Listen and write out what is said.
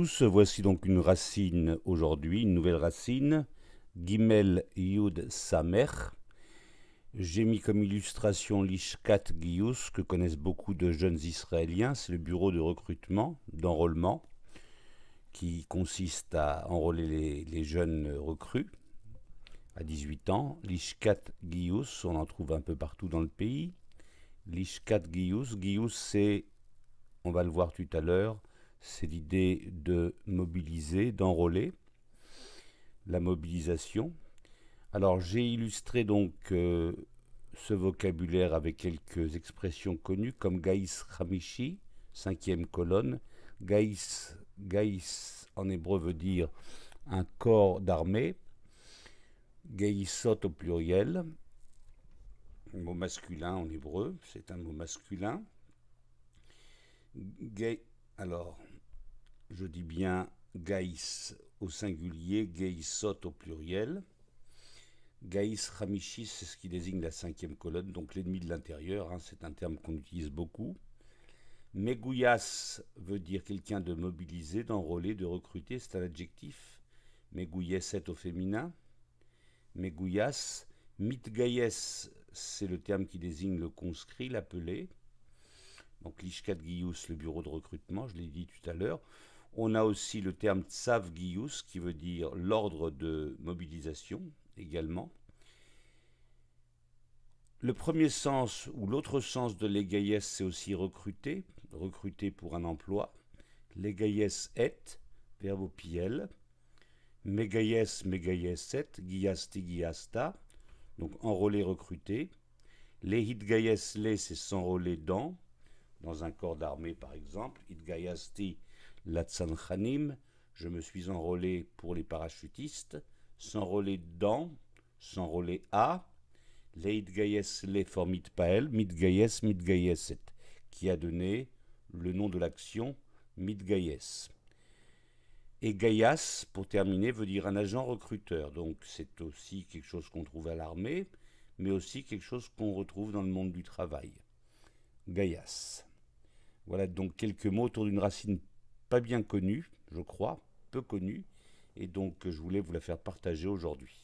Voici donc une racine aujourd'hui, une nouvelle racine, Gimel Yud Samer. J'ai mis comme illustration l'Ishkat Giyus, que connaissent beaucoup de jeunes Israéliens. C'est le bureau de recrutement, d'enrôlement, qui consiste à enrôler les jeunes recrues à 18 ans. L'Ishkat Giyus, on en trouve un peu partout dans le pays. L'Ishkat Giyus, c'est, on va le voir tout à l'heure, c'est l'idée de mobiliser, d'enrôler, la mobilisation. Alors j'ai illustré donc ce vocabulaire avec quelques expressions connues comme Gaïs Hamishi, cinquième colonne. Gaïs en hébreu veut dire un corps d'armée. Gaïsot au pluriel, un mot masculin en hébreu, c'est un mot masculin. Alors, je dis bien Gaïs au singulier, Gaïsot au pluriel. Gaïs Hamishi, c'est ce qui désigne la cinquième colonne, donc l'ennemi de l'intérieur, c'est un terme qu'on utilise beaucoup. Megouyas veut dire quelqu'un de mobilisé, d'enrôlé, de recruter, c'est un adjectif. Megouyeset au féminin. Megouyas. Mitgayes, c'est le terme qui désigne le conscrit, l'appelé. Donc l'Ishkat Giyus, le bureau de recrutement, je l'ai dit tout à l'heure. On a aussi le terme Tsav Giyus, qui veut dire l'ordre de mobilisation, également. Le premier sens ou l'autre sens de legayes, c'est aussi recruter, recruter pour un emploi. Legayes et, verbe au piel. Megayes, megayeset, giyasti, giyasta, donc enrôler, recruter. Les hitgayes, c'est s'enrôler dans un corps d'armée par exemple. Hitgayasti, latsanchanim, je me suis enrôlé pour les parachutistes. S'enrôler dans, s'enrôler à. Les hitgayes, les for mitpael, mitgayes, mitgayeset, qui a donné le nom de l'action mitgayes. Et Gaias, pour terminer, veut dire un agent recruteur. Donc c'est aussi quelque chose qu'on trouve à l'armée, mais aussi quelque chose qu'on retrouve dans le monde du travail. Gaias. Voilà donc quelques mots autour d'une racine pas bien connue, je crois, peu connue, et donc je voulais vous la faire partager aujourd'hui.